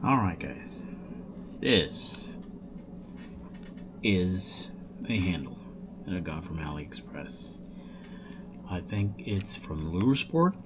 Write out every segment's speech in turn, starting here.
Alright guys, this is a handle that I got from AliExpress. I think it's from Lure Sport.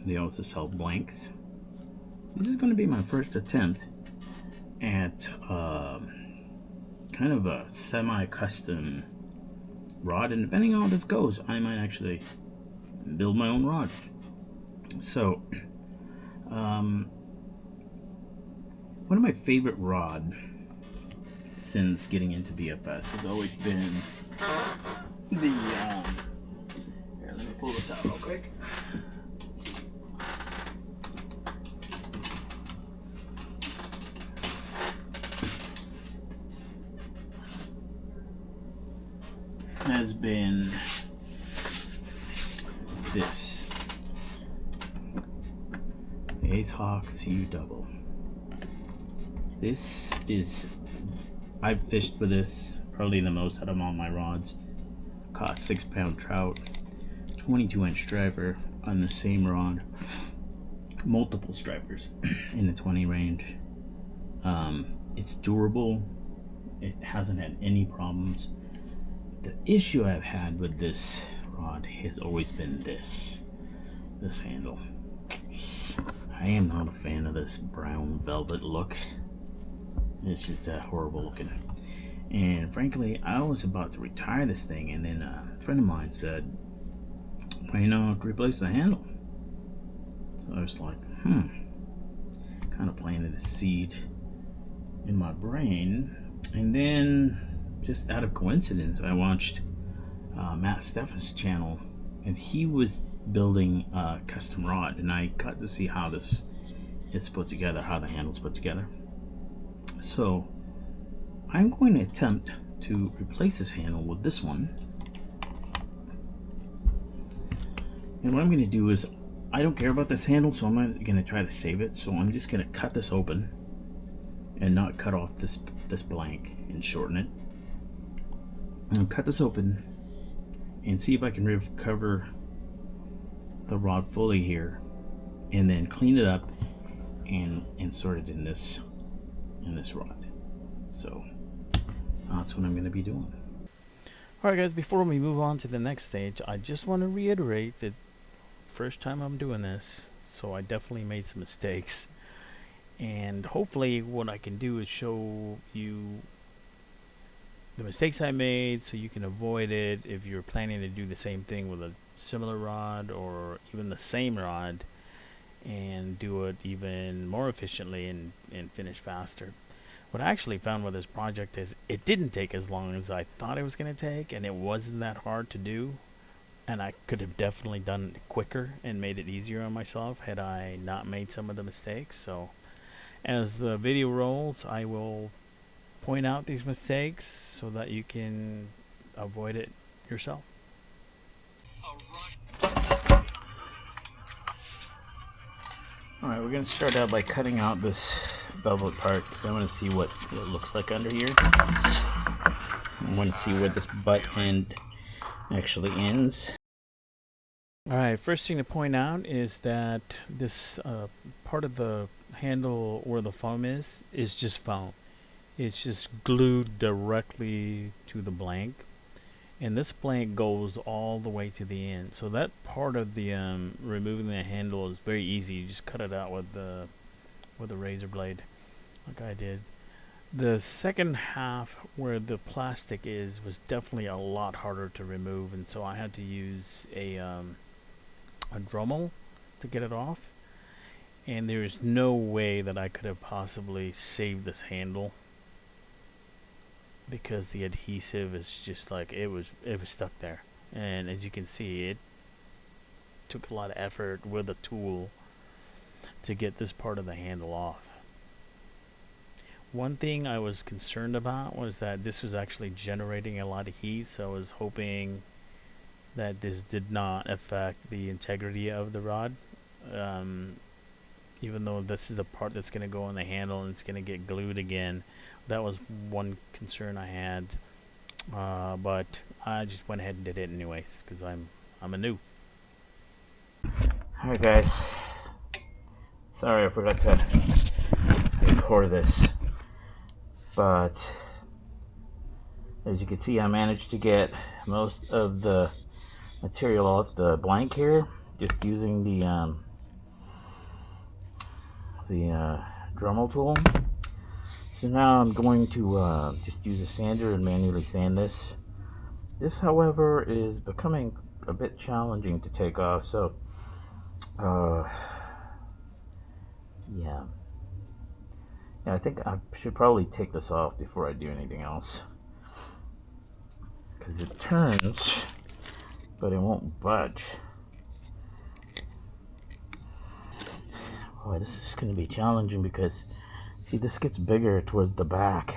They also sell blanks. This is going to be my first attempt at kind of a semi-custom rod, and depending on how this goes, I might actually build my own rod. So one of my favorite rod since getting into BFS has always been the here, let me pull this out real quick. Has been this AceHawk CU double. This is, I've fished with this probably the most out of all my rods. Caught 6-pound trout, 22-inch striper on the same rod, multiple stripers in the 20 range. It's durable. It hasn't had any problems. The issue I've had with this rod has always been this handle. I am not a fan of this brown velvet look. It's just horrible looking. And frankly, I was about to retire this thing, and then a friend of mine said, why not replace the handle? So I was like, kind of planted a seed in my brain. And then, just out of coincidence, I watched Matt Steffes' channel, and he was building a custom rod, and I got to see how this is put together, how the handle's put together. So I'm going to attempt to replace this handle with this one. And what I'm going to do is, I don't care about this handle, so I'm not going to try to save it. So I'm just going to cut this open and not cut off this blank and shorten it. And cut this open and see if I can recover the rod fully here, and then clean it up and insert it in this rod. So that's what I'm going to be doing. Alright guys, before we move on to the next stage, I just want to reiterate that first time I'm doing this, so I definitely made some mistakes, and hopefully what I can do is show you the mistakes I made so you can avoid it if you're planning to do the same thing with a similar rod or even the same rod, and do it even more efficiently and finish faster. What I actually found with this project is it didn't take as long as I thought it was going to take, and it wasn't that hard to do, and I could have definitely done it quicker and made it easier on myself had I not made some of the mistakes. So as the video rolls, I will point out these mistakes so that you can avoid it yourself. Alright, we're going to start out by cutting out this velvet part because I want to see what it looks like under here. I want to see where this butt end actually ends. Alright, first thing to point out is that this part of the handle where the foam is just foam. It's just glued directly to the blank, and this blank goes all the way to the end. So that part of the removing the handle is very easy. You just cut it out with the razor blade, like I did. The second half where the plastic was definitely a lot harder to remove, and so I had to use a Dremel to get it off. And there is no way that I could have possibly saved this handle, because the adhesive is just like it was stuck there. And as you can see, it took a lot of effort with a tool to get this part of the handle off. One thing I was concerned about was that this was actually generating a lot of heat, so I was hoping that this did not affect the integrity of the rod. Even though this is the part that's going to go on the handle and it's going to get glued again. That was one concern I had, but I just went ahead and did it anyways because I'm a noob. Alright guys, sorry I forgot to core this, but as you can see, I managed to get most of the material off the blank here just using the Dremel tool. So now I'm going to just use a sander and manually sand this. This, however, is becoming a bit challenging to take off, so yeah, I think I should probably take this off before I do anything else, because it turns but it won't budge. Boy, this is going to be challenging because, see, this gets bigger towards the back.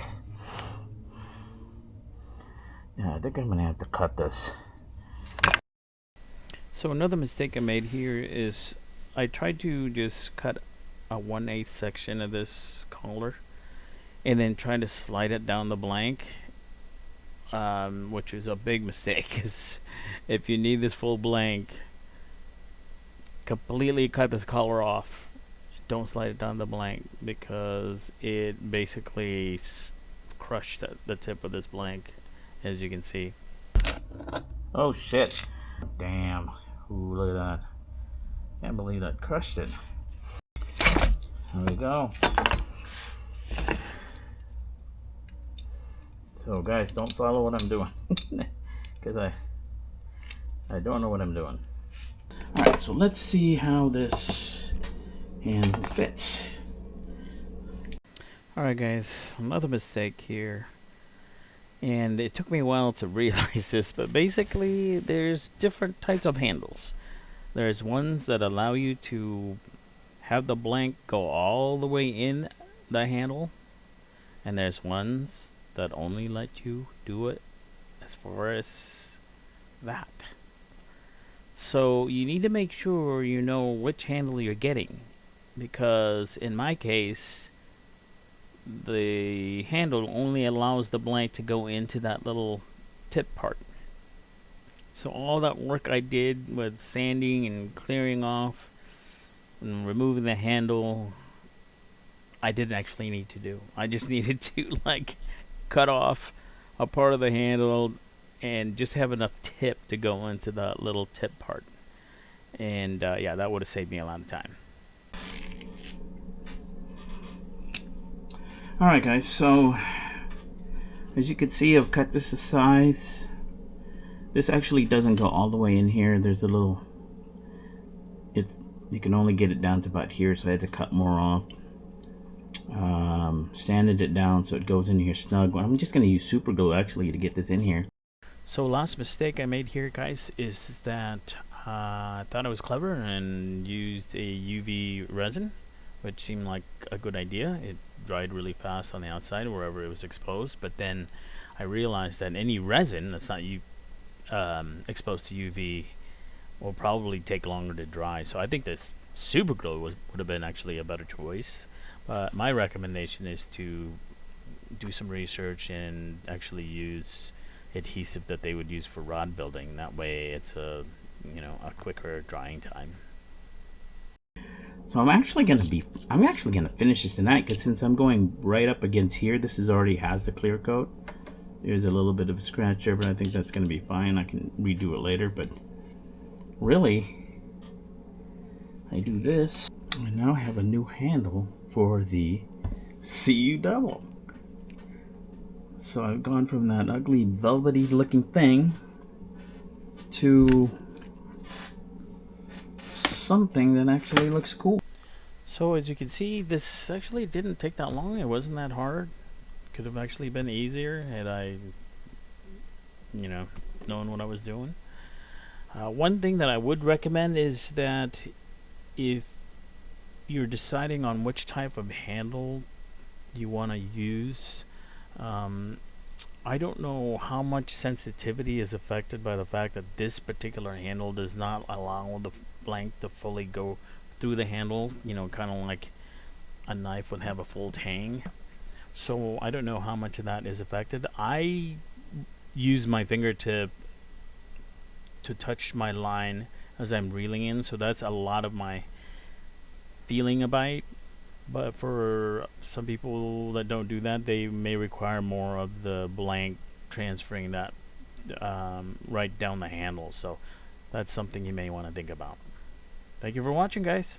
Yeah, I think I'm going to have to cut this. So another mistake I made here is I tried to just cut a 1/8 section of this collar and then try to slide it down the blank, which is a big mistake, because if you need this full blank, completely cut this collar off. Don't slide it down the blank, because it basically crushed the tip of this blank, as you can see. Oh shit. Damn. Ooh, look at that. Can't believe that crushed it. There we go. So guys, don't follow what I'm doing, because I don't know what I'm doing. Alright, so let's see how this handle fits. Alright guys, another mistake here. And it took me a while to realize this, but basically there's different types of handles. There's ones that allow you to have the blank go all the way in the handle, and there's ones that only let you do it as far as that. So you need to make sure you know which handle you're getting, because in my case, the handle only allows the blank to go into that little tip part. So all that work I did with sanding and clearing off and removing the handle, I didn't actually need to do. I just needed to like cut off a part of the handle and just have enough tip to go into the little tip part. And yeah, that would have saved me a lot of time. Alright guys, so as you can see, I've cut this to size. This actually doesn't go all the way in here. There's a little, you can only get it down to about here, so I had to cut more off. Sanded it down so it goes in here snug. I'm just going to use super glue actually to get this in here. So last mistake I made here, guys, is that I thought I was clever and used a UV resin, which seemed like a good idea. It dried really fast on the outside wherever it was exposed, but then I realized that any resin that's not exposed to UV will probably take longer to dry. So I think this super glue would have been actually a better choice. But my recommendation is to do some research and actually use adhesive that they would use for rod building. That way it's a quicker drying time. So I'm actually gonna finish this tonight, because since I'm going right up against here, this already has the clear coat. There's a little bit of a scratch there, but I think that's gonna be fine. I can redo it later, but really, I do this. I now have a new handle for the CU double. So I've gone from that ugly velvety looking thing to something that actually looks cool. So as you can see, this actually didn't take that long. It wasn't that hard. Could have actually been easier had I known what I was doing. One thing that I would recommend is that if you're deciding on which type of handle you want to use, I don't know how much sensitivity is affected by the fact that this particular handle does not allow the blank to fully go through the handle, kind of like a knife would have a full tang. So I don't know how much of that is affected. I use my fingertip to touch my line as I'm reeling in, so that's a lot of my feeling a bite. But for some people that don't do that, they may require more of the blank transferring that right down the handle. So that's something you may want to think about. Thank you for watching, guys.